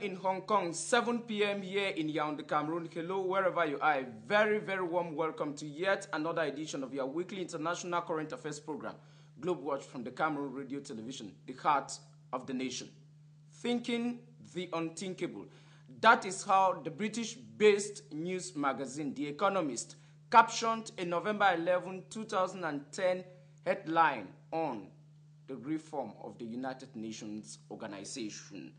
in Hong Kong, 7 p.m. here in Yaoundé, Cameroon. Hello, wherever you are. A very, very warm welcome to yet another edition of your weekly international current affairs program, Globewatch from the Cameroon Radio Television, the heart of the nation. Thinking the unthinkable. That is how the British-based news magazine, The Economist, captioned a November 11, 2010 headline on the reform of the United Nations Organization.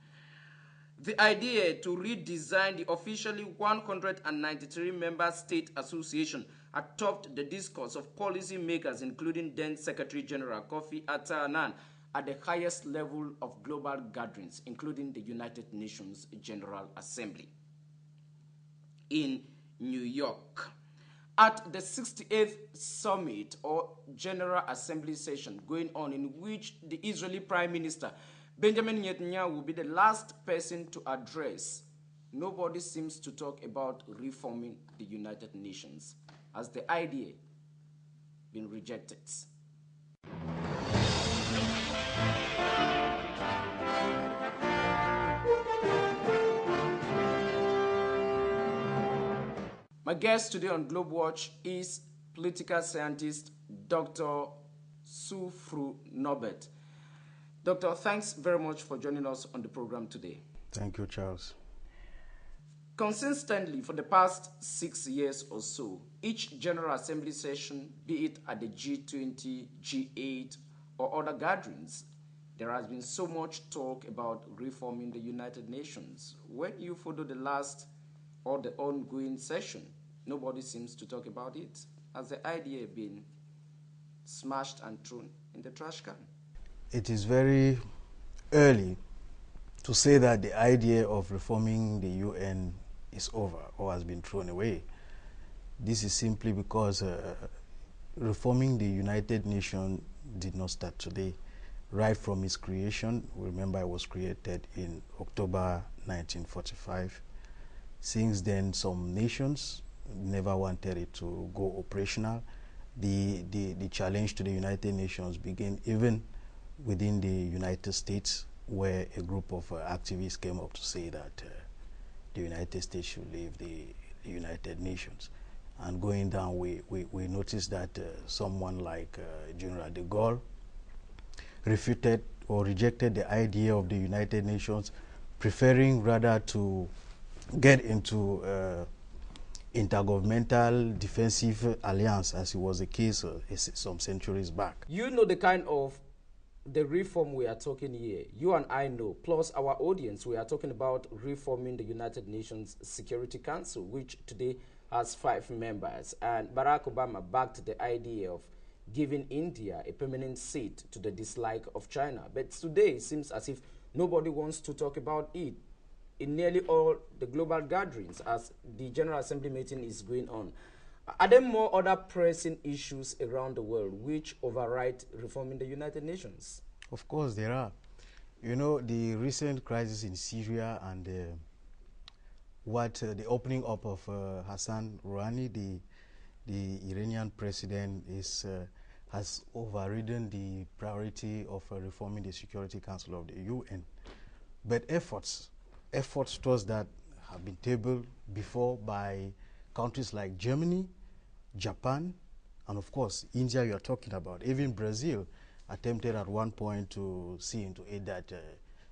The idea to redesign the officially 193 member state association had topped the discourse of policy makers, including then Secretary General Kofi Annan, at the highest level of global gatherings, including the United Nations General Assembly in New York. At the 68th Summit or General Assembly session going on, in which the Israeli Prime Minister Benjamin Netanyahu will be the last person to address, nobody seems to talk about reforming the United Nations, as the idea been rejected. My guest today on Globewatch is political scientist Dr. Sufru NOBERT. Doctor, thanks very much for joining us on the program today. Thank you, Charles. Consistently, for the past 6 years or so, each General Assembly session, be it at the G20, G8, or other gatherings, there has been so much talk about reforming the United Nations. When you follow the last or the ongoing session, nobody seems to talk about it. Has the idea been smashed and thrown in the trash can? It is very early to say that the idea of reforming the UN is over or has been thrown away. This is simply because reforming the United Nations did not start today. Right from its creation, remember it was created in October 1945. Since then, some nations never wanted it to go operational. The challenge to the United Nations began even within the United States, where a group of activists came up to say that the United States should leave the United Nations. And going down, we noticed that someone like General de Gaulle refuted or rejected the idea of the United Nations, preferring rather to get into intergovernmental defensive alliance, as it was the case some centuries back. You know the kind of the reform we are talking here. You and I know, plus our audience, we are talking about reforming the United Nations Security Council, which today has 5 members. And Barack Obama backed the idea of giving India a permanent seat to the dislike of China. But today it seems as if nobody wants to talk about it in nearly all the global gatherings as the General Assembly meeting is going on. Are there more other pressing issues around the world which override reforming the United Nations? Of course there are. You know, the recent crisis in Syria and the opening up of Hassan Rouhani, the Iranian president, has overridden the priority of reforming the Security Council of the UN. But efforts towards that have been tabled before by countries like Germany, Japan, and of course India you are talking about. Even Brazil attempted at one point to see into it that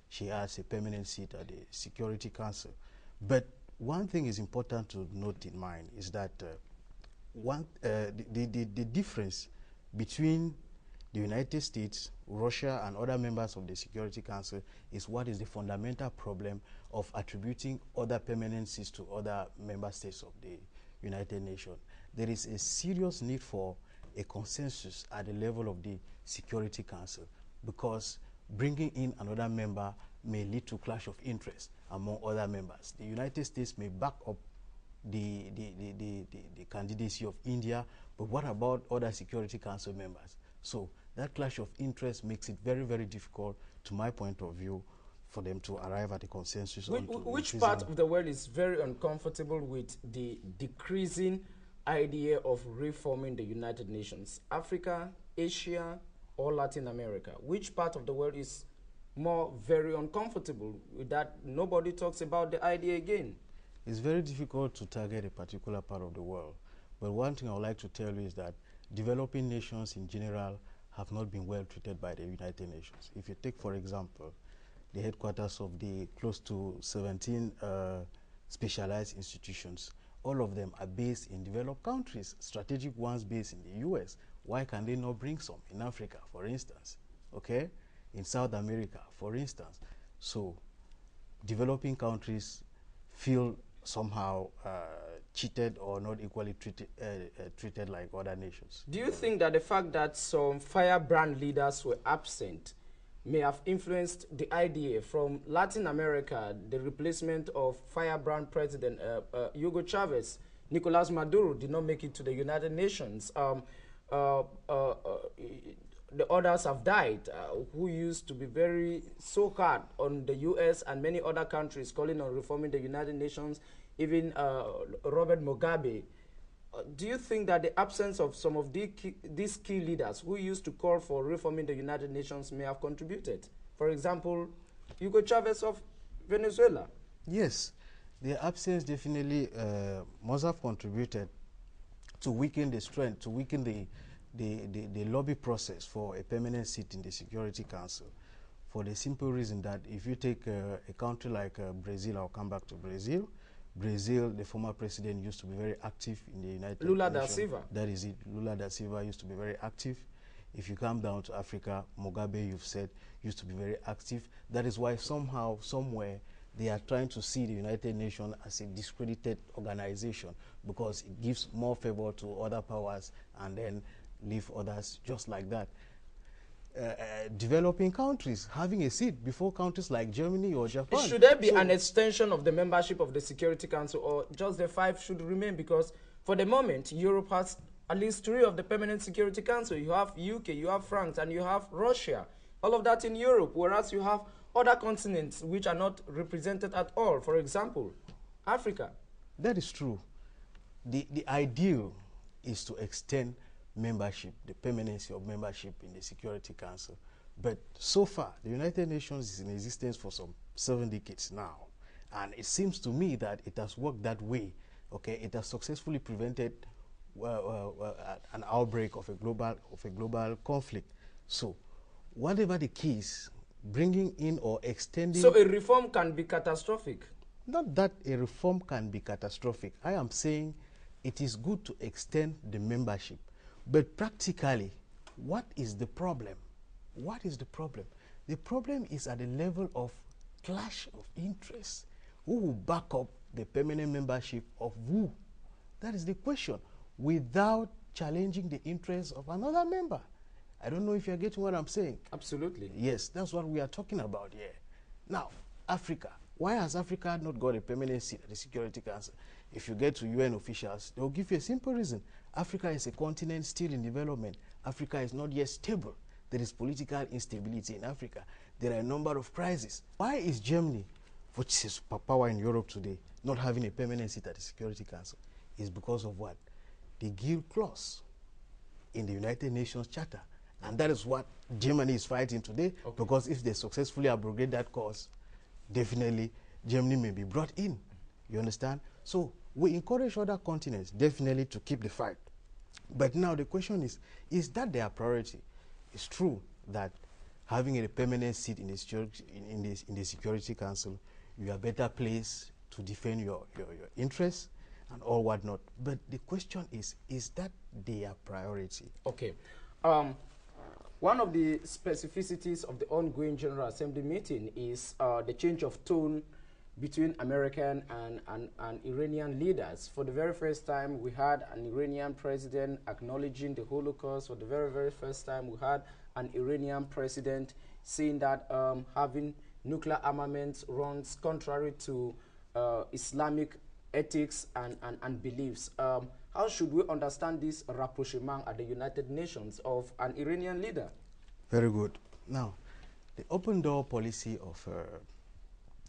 she has a permanent seat at the Security Council. But one thing is important to note in mind is that the difference between the United States, Russia, and other members of the Security Council is what is the fundamental problem of attributing other permanent seats to other member states of the United Nations. There is a serious need for a consensus at the level of the Security Council, because bringing in another member may lead to clash of interest among other members. The United States may back up the candidacy of India, but what about other Security Council members? So that clash of interest makes it very, very difficult, to my point of view, for them to arrive at a consensus. Which part of the world is very uncomfortable with the decreasing idea of reforming the United Nations? Africa, Asia, or Latin America? Which part of the world is more very uncomfortable with that. Nobody talks about the idea again. It's very difficult to target a particular part of the world. But one thing I would like to tell you is that developing nations in general have not been well treated by the United Nations. If you take, for example, the headquarters of the close to 17 specialized institutions, all of them are based in developed countries, strategic ones based in the US. Why can they not bring some in Africa, for instance? Okay? In South America, for instance. So, developing countries feel somehow cheated or not equally treated like other nations. Do you think that the fact that some firebrand leaders were absent may have influenced the idea from Latin America, the replacement of firebrand president Hugo Chavez? Nicolas Maduro did not make it to the United Nations. The others have died, who used to be so hard on the U.S. and many other countries calling on reforming the United Nations, even Robert Mugabe. Do you think that the absence of some of these key leaders who used to call for reforming the United Nations may have contributed? For example, Hugo Chavez of Venezuela. Yes, their absence definitely must have contributed to weaken the strength, to weaken the lobby process for a permanent seat in the Security Council, for the simple reason that if you take a country like Brazil, I'll come back to Brazil. Brazil, the former president used to be very active in the United Nations. Lula da Silva. That is it. Lula da Silva used to be very active. If you come down to Africa, Mugabe, you've said, used to be very active. That is why somehow, somewhere, they are trying to see the United Nations as a discredited organization because it gives more favor to other powers and then leave others just like that. Developing countries having a seat before countries like Germany or Japan. Should there be an extension of the membership of the Security Council, or just the 5 should remain? Because for the moment, Europe has at least 3 of the permanent Security Council. You have UK, you have France, and you have Russia. All of that in Europe, whereas you have other continents which are not represented at all. For example, Africa. That is true. The ideal is to extend membership, the permanency of membership in the Security Council. But so far, the United Nations is in existence for some 7 decades now. And it seems to me that it has worked that way. Okay, it has successfully prevented an outbreak of a global conflict. So, whatever the case, bringing in or extending... So a reform can be catastrophic? Not that a reform can be catastrophic. I am saying it is good to extend the membership. But practically, what is the problem? What is the problem? The problem is at the level of clash of interests. Who will back up the permanent membership of who? That is the question, without challenging the interests of another member. I don't know if you're getting what I'm saying. Absolutely. Yes, that's what we are talking about here. Now, Africa. Why has Africa not got a permanent seat at the Security Council? If you get to UN officials, they'll give you a simple reason. Africa is a continent still in development. Africa is not yet stable. There is political instability in Africa. There are a number of crises. Why is Germany, which is power in Europe today, not having a permanent seat at the Security Council? It's because of what? The guild clause in the United Nations Charter. And that is what Germany is fighting today, because if they successfully abrogate that clause, definitely Germany may be brought in. You understand? So we encourage other continents definitely to keep the fight. But now the question is that their priority? It's true that having a permanent seat in the Security Council, you are better placed to defend your interests and all whatnot. But the question is that their priority? Okay. One of the specificities of the ongoing General Assembly meeting is the change of tone between American and Iranian leaders. For the very first time, we had an Iranian president acknowledging the Holocaust. For the very, very first time, we had an Iranian president saying that having nuclear armaments runs contrary to Islamic ethics and beliefs. How should we understand this rapprochement at the United Nations of an Iranian leader? Very good. Now, the open door policy of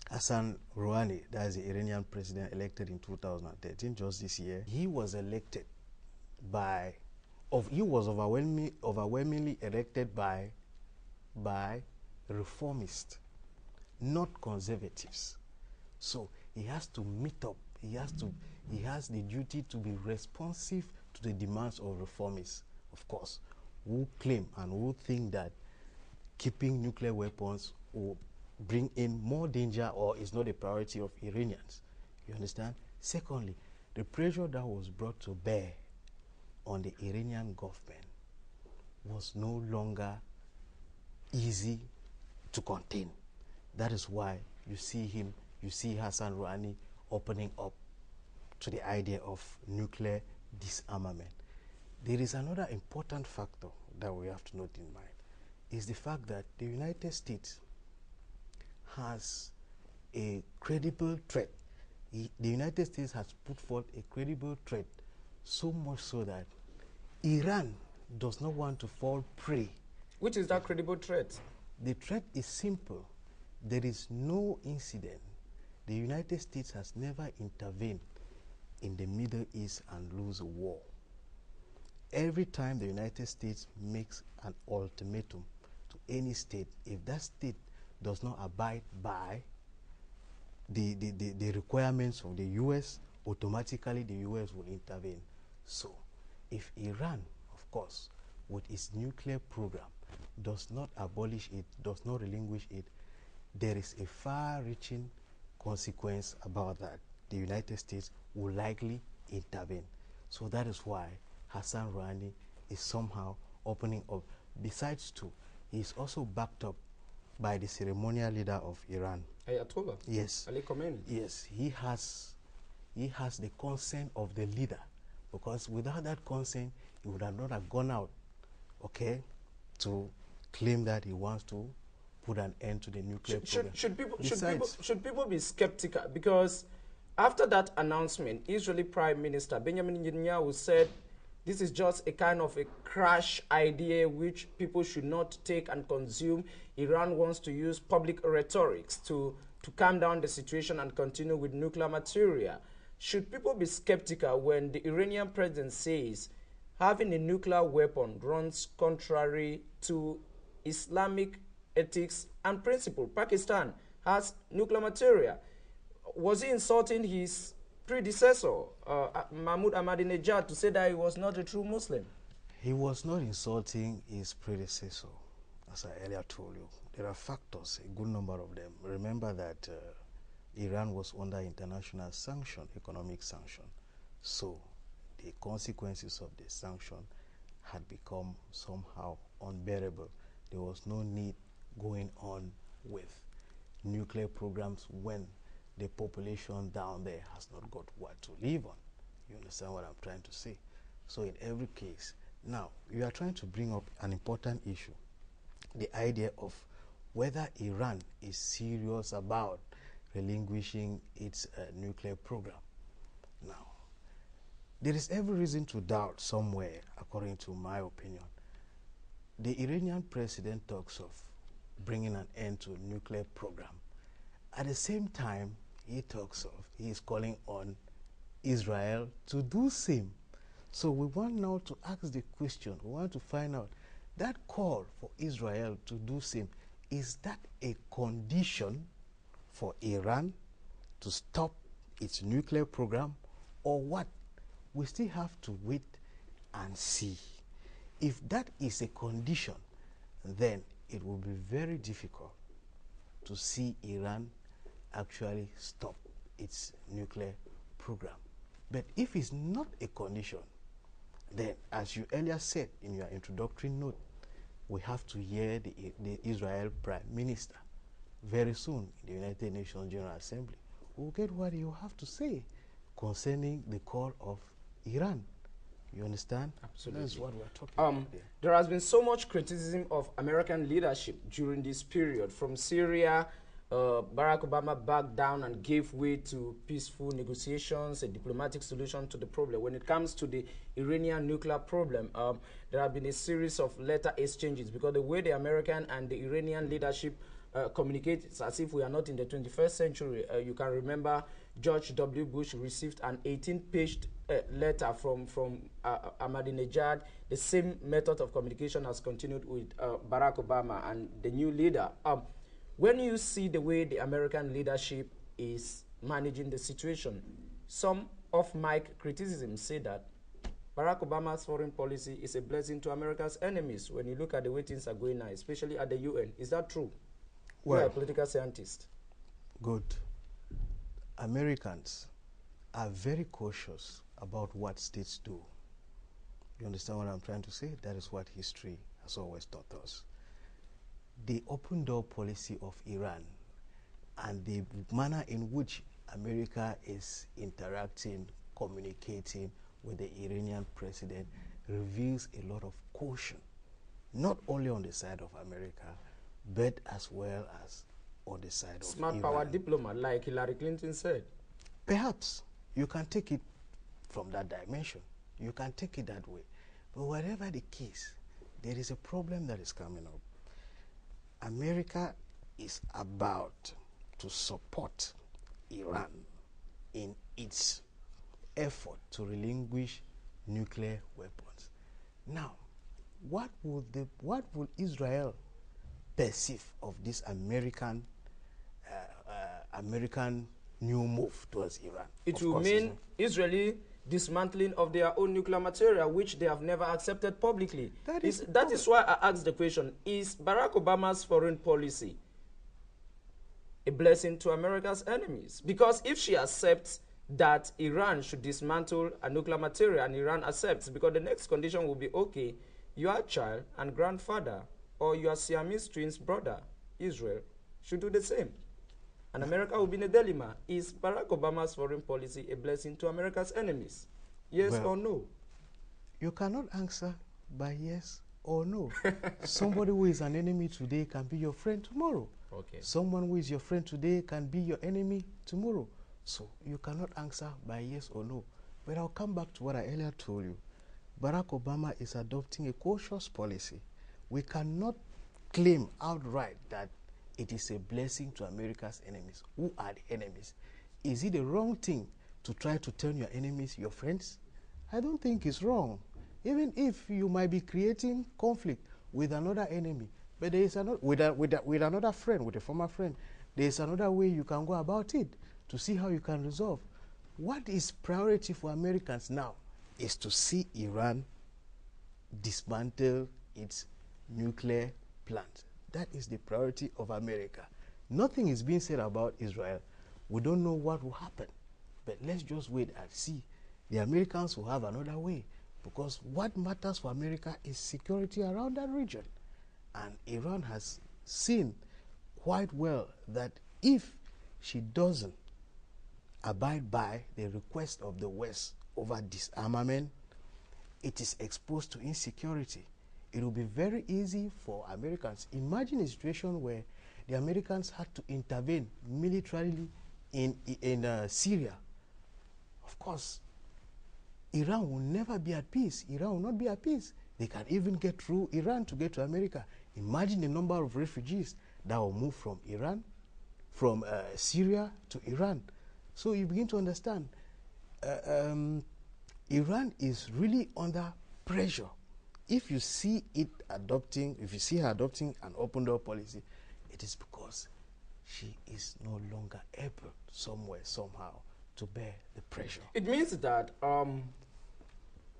Hassan Rouhani, that is the Iranian president elected in 2013, just this year, he was elected he was overwhelmingly elected by reformists, not conservatives. So he has to meet up. He has the duty to be responsive to the demands of reformists, of course, who claim and who think that keeping nuclear weapons will bring in more danger or is not a priority of Iranians. You understand? Secondly, the pressure that was brought to bear on the Iranian government was no longer easy to contain. That is why you see Hassan Rouhani opening up to the idea of nuclear disarmament. There is another important factor that we have to note in mind, is the fact that the United States has a credible threat. The United States has put forth a credible threat, so much so that Iran does not want to fall prey. Which is that credible threat? The threat is simple. There is no incident. The United States has never intervened in the Middle East and lose a war. Every time the United States makes an ultimatum to any state, if that state does not abide by the requirements of the U.S., automatically the U.S. will intervene. So, if Iran, of course, with its nuclear program, does not abolish it, does not relinquish it, there is a far-reaching consequence about that. The United States will likely intervene. So that is why Hassan Rouhani is somehow opening up. Besides too, he is also backed up by the ceremonial leader of Iran. Ayatollah? Yes. Ali Khamenei? Yes, he has the consent of the leader, because without that consent, he would have not have gone out, okay, to claim that he wants to put an end to the nuclear program. Should people be skeptical? Because after that announcement, Israeli Prime Minister Benjamin Netanyahu said this is just a kind of a crash idea which people should not take and consume. Iran wants to use public rhetorics to calm down the situation and continue with nuclear material. Should people be skeptical when the Iranian president says having a nuclear weapon runs contrary to Islamic ethics and principle? Pakistan has nuclear material. Was he insulting his predecessor, Mahmoud Ahmadinejad, to say that he was not a true Muslim? He was not insulting his predecessor, as I earlier told you. There are factors, a good number of them. Remember that Iran was under international sanction, economic sanction. So the consequences of the sanction had become somehow unbearable. There was no need going on with nuclear programs when the population down there has not got what to live on. You understand what I'm trying to say? So in every case, now you are trying to bring up an important issue, the idea of whether Iran is serious about relinquishing its nuclear program. Now, there is every reason to doubt somewhere, according to my opinion. The Iranian president talks of bringing an end to nuclear program. At the same time, he is calling on Israel to do same. So we want now to ask the question, we want to find out, that call for Israel to do same, is that a condition for Iran to stop its nuclear program, or what? We still have to wait and see. If that is a condition, then it will be very difficult to see Iran actually stop its nuclear program. But if it's not a condition, then, as you earlier said in your introductory note, we have to hear the Israel Prime Minister very soon in the United Nations General Assembly. We'll get what you have to say concerning the call of Iran. You understand? Absolutely. That's what we're talking about there. There has been so much criticism of American leadership during this period. From Syria, Barack Obama backed down and gave way to peaceful negotiations, a diplomatic solution to the problem. When it comes to the Iranian nuclear problem, there have been a series of letter exchanges, because the way the American and the Iranian leadership communicate. It's as if we are not in the 21st century. You can remember George W. Bush received an 18-page letter from Ahmadinejad. The same method of communication has continued with Barack Obama and the new leader. When you see the way the American leadership is managing the situation, some of my criticisms say that Barack Obama's foreign policy is a blessing to America's enemies when you look at the way things are going now, especially at the UN. Is that true? Well, you are a political scientist. Good. Americans are very cautious about what states do. You understand what I'm trying to say? That is what history has always taught us. The open door policy of Iran and the manner in which America is interacting, communicating with the Iranian president reveals a lot of caution, not only on the side of America, but as well as on the side of Smart Iran. power diplomat, like Hillary Clinton said. Perhaps you can take it from that dimension. You can take it that way. But whatever the case, there is a problem that is coming up. America is about to support Iran in its effort to relinquish nuclear weapons. Now, what will Israel perceive of this American new move towards Iran? It will mean Israeli dismantling of their own nuclear material, which they have never accepted publicly. That is why I asked the question, is Barack Obama's foreign policy a blessing to America's enemies? Because if she accepts that Iran should dismantle a nuclear material and Iran accepts, because the next condition will be, okay, your child and grandfather or your Siamese twins brother, Israel, should do the same. And America will be in a dilemma. Is Barack Obama's foreign policy a blessing to America's enemies? Yes or no? You cannot answer by yes or no. Somebody who is an enemy today can be your friend tomorrow. Okay. Someone who is your friend today can be your enemy tomorrow. So you cannot answer by yes or no. But I'll come back to what I earlier told you. Barack Obama is adopting a cautious policy. We cannot claim outright that it is a blessing to America's enemies. Who are the enemies? Is it the wrong thing to try to turn your enemies your friends? I don't think it's wrong. Even if you might be creating conflict with another enemy, but there is another, with another friend, with a former friend, there is another way you can go about it to see how you can resolve. What is priority for Americans now is to see Iran dismantle its nuclear plant. That is the priority of America. Nothing is being said about Israel. We don't know what will happen. But let's just wait and see. The Americans will have another way, because what matters for America is security around that region. And Iran has seen quite well that if she doesn't abide by the request of the West over disarmament, it is exposed to insecurity. It will be very easy for Americans. Imagine a situation where the Americans had to intervene militarily in Syria. Of course, Iran will never be at peace. Iran will not be at peace. They can even get through Iran to get to America. Imagine the number of refugees that will move from Iran, from Syria to Iran. So you begin to understand, Iran is really under pressure. If you see her adopting an open door policy, it is because she is no longer able somewhere, somehow, to bear the pressure. It means that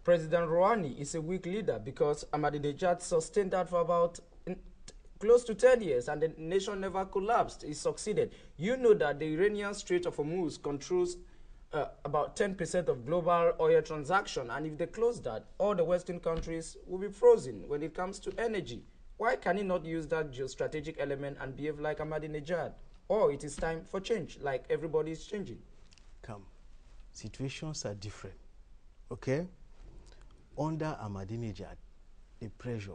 President Rouhani is a weak leader, because Ahmadinejad sustained that for about close to 10 years and the nation never collapsed. He succeeded. You know that the Iranian Strait of Hormuz controls about 10% of global oil transaction, and if they close that, all the Western countries will be frozen when it comes to energy. Why can he not use that geostrategic element and behave like Ahmadinejad? Or it is time for change, like everybody is changing. Come, situations are different, okay? Under Ahmadinejad, the pressure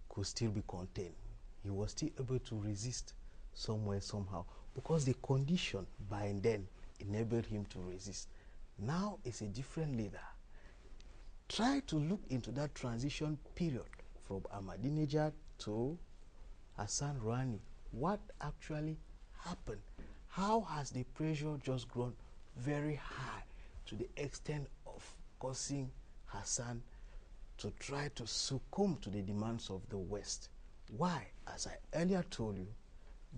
could still be contained. He was still able to resist somewhere, somehow, because the condition by then enabled him to resist. Now it's a different leader. Try to look into that transition period from Ahmadinejad to Hassan Rouhani. what actually happened. How has the pressure just grown very high to the extent of causing Hassan to try to succumb to the demands of the West? Why? As I earlier told you,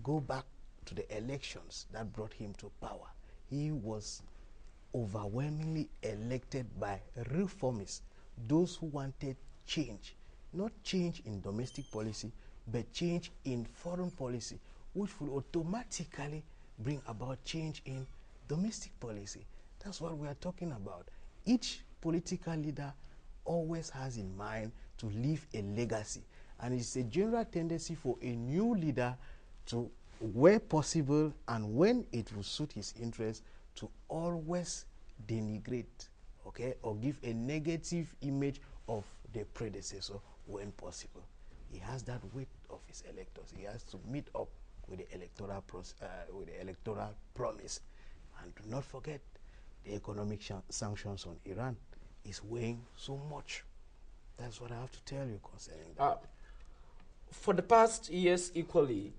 go back to the elections that brought him to power. He was overwhelmingly elected by reformists, those who wanted change, not change in domestic policy, but change in foreign policy, which will automatically bring about change in domestic policy. That's what we are talking about. Each political leader always has in mind to leave a legacy, and it's a general tendency for a new leader to, where possible and when it will suit his interest, to always denigrate, okay, or give a negative image of the predecessor when possible. He has that weight of his electors. He has to meet up with the electoral promise. And do not forget, the economic sanctions on Iran is weighing so much. That's what I have to tell you concerning that. For the past years equally,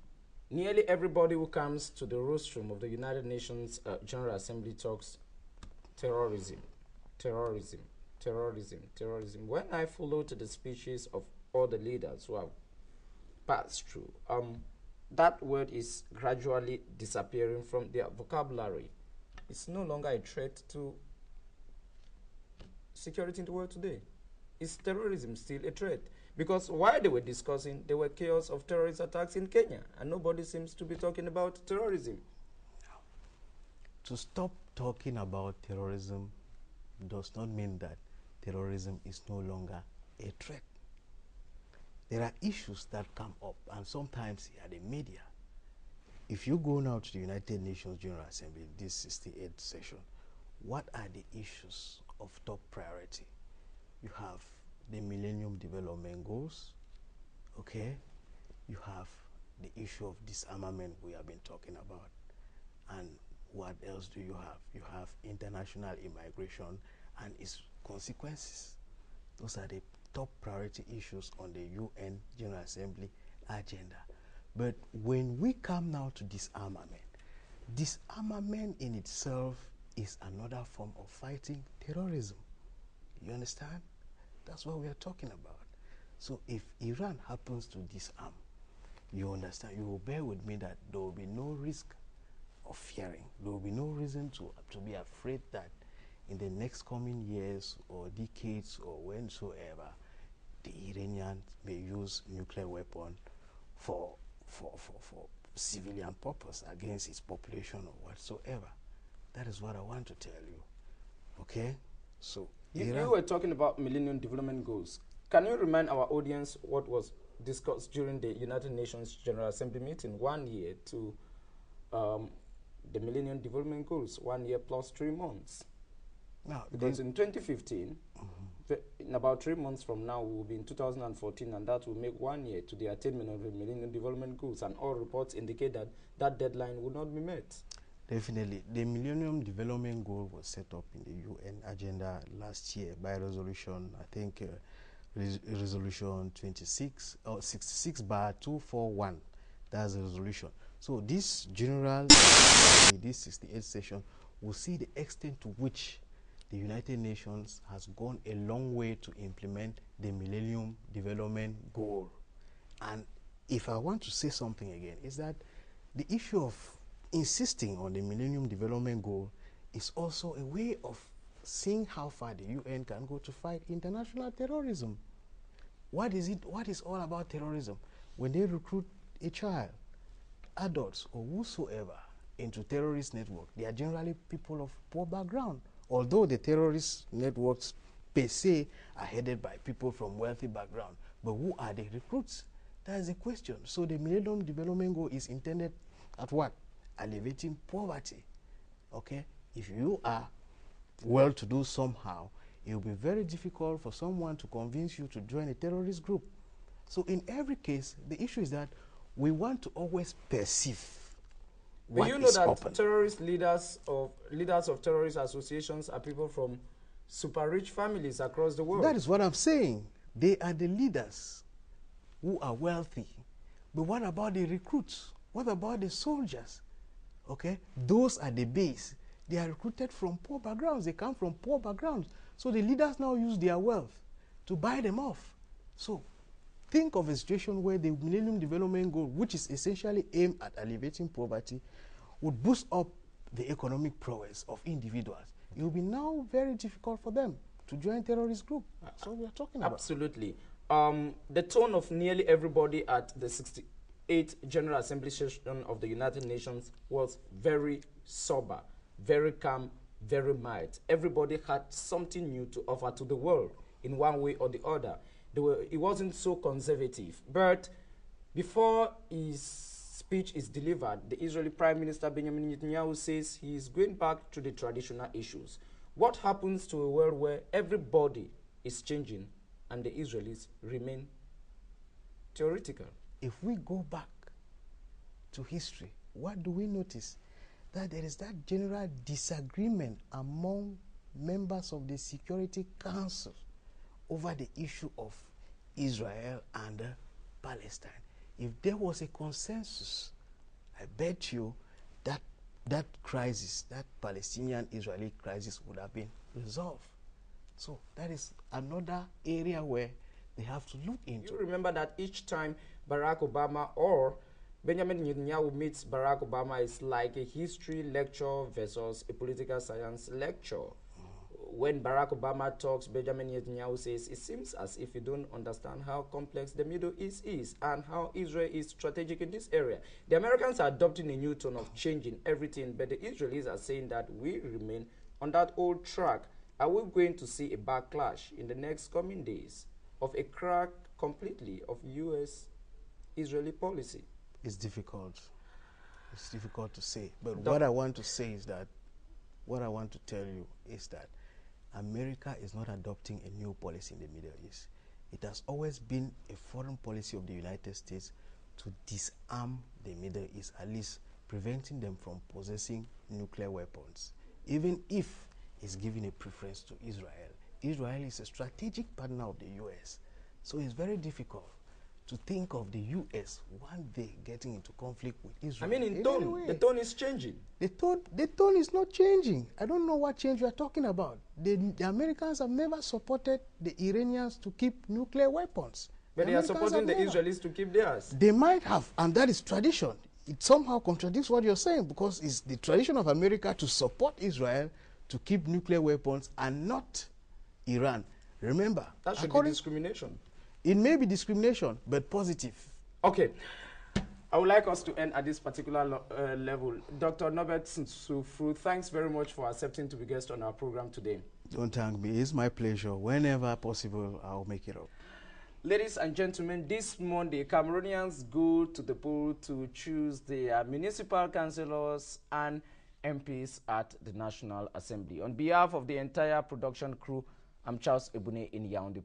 nearly everybody who comes to the rostrum of the United Nations General Assembly talks terrorism, terrorism, terrorism, terrorism. When I follow to the speeches of all the leaders who have passed through, that word is gradually disappearing from their vocabulary. It's no longer a threat to security in the world today. Is terrorism still a threat? Because while they were discussing, there were chaos of terrorist attacks in Kenya, and nobody seems to be talking about terrorism. To stop talking about terrorism does not mean that terrorism is no longer a threat. There are issues that come up, and sometimes they are the media. If you go now to the United Nations General Assembly, this 68th session, what are the issues of top priority? You have the Millennium Development Goals, okay? You have the issue of disarmament we have been talking about. And what else do you have? You have international immigration and its consequences. Those are the top priority issues on the UN General Assembly agenda. But when we come now to disarmament in itself is another form of fighting terrorism. You understand? That's what we are talking about. So if Iran happens to disarm, you understand, you will bear with me that there will be no risk of fearing. There will be no reason to be afraid that in the next coming years or decades or whensoever, the Iranians may use nuclear weapon for civilian purpose against its population or whatsoever. That is what I want to tell you. Okay? So you were talking about Millennium Development Goals. Can you remind our audience what was discussed during the United Nations General Assembly meeting 1 year to the Millennium Development Goals, 1 year plus 3 months? Now, because in 2015, in about 3 months from now, we will be in 2014, and that will make 1 year to the attainment of the Millennium Development Goals, and all reports indicate that that deadline will not be met. Definitely. The Millennium Development Goal was set up in the UN agenda last year by resolution, I think, resolution 66/241. That's the resolution. So this general, this 68th session, will see the extent to which the United Nations has gone a long way to implement the Millennium Development Goal. And if I want to say something again, is that the issue of insisting on the Millennium Development Goal is also a way of seeing how far the UN can go to fight international terrorism. What is it? What is all about terrorism? When they recruit a child, adults, or whosoever into terrorist network, they are generally people of poor background. Although the terrorist networks per se are headed by people from wealthy background, but who are the recruits? That is the question. So the Millennium Development Goal is intended at what? Alleviating poverty. Okay? If you are well-to-do somehow, it will be very difficult for someone to convince you to join a terrorist group. So in every case, the issue is that we want to always perceive what you know is that open. Terrorist leaders of terrorist associations are people from super rich families across the world. That is what I'm saying. They are the leaders who are wealthy. But what about the recruits? What about the soldiers? Okay, those are the base. They are recruited from poor backgrounds. They come from poor backgrounds. So the leaders now use their wealth to buy them off. So think of a situation where the Millennium Development Goal, which is essentially aimed at alleviating poverty, would boost up the economic prowess of individuals. It will be now very difficult for them to join terrorist group. That's what we are talking about. Absolutely. The tone of nearly everybody at the 68th General Assembly session of the United Nations was very sober, very calm, very mild. Everybody had something new to offer to the world in one way or the other. It wasn't so conservative. But before his speech is delivered, the Israeli Prime Minister Benjamin Netanyahu says he is going back to the traditional issues. What happens to a world where everybody is changing and the Israelis remain theoretical? If we go back to history, what do we notice? That there is that general disagreement among members of the Security Council over the issue of Israel and Palestine. If there was a consensus, I bet you that crisis, that Palestinian-Israeli crisis would have been resolved. So that is another area where they have to look into. You remember that each time Barack Obama or Benjamin Netanyahu meets Barack Obama, it's like a history lecture versus a political science lecture. When Barack Obama talks, Benjamin Netanyahu says, it seems as if you don't understand how complex the Middle East is and how Israel is strategic in this area. The Americans are adopting a new tone of changing everything, but the Israelis are saying that we remain on that old track. Are we going to see a backlash in the next coming days of a crack completely of U.S.-Israeli policy? It's difficult. It's difficult to say. But what I want to say is that, what I want to tell you is that America is not adopting a new policy in the Middle East. It has always been a foreign policy of the United States to disarm the Middle East, at least preventing them from possessing nuclear weapons. Even if it's giving a preference to Israel. Israel is a strategic partner of the U.S. So it's very difficult to think of the U.S. one day getting into conflict with Israel. I mean, in tone, the tone is changing. The tone is not changing. I don't know what change we are talking about. The Americans have never supported the Iranians to keep nuclear weapons. But they are supporting the Israelis to keep theirs. They might have, and that is tradition. It somehow contradicts what you're saying, because it's the tradition of America to support Israel to keep nuclear weapons and not Iran. Remember, that should be discrimination. It may be discrimination, but positive. Okay. I would like us to end at this particular level. Dr. Norbert Sufru, thanks very much for accepting to be guest on our program today. Don't thank me. It's my pleasure. Whenever possible, I'll make it up. Ladies and gentlemen, this Monday, Cameroonians go to the poll to choose their municipal councillors and MPs at the National Assembly. On behalf of the entire production crew, I'm Charles Ebune in Yaoundé.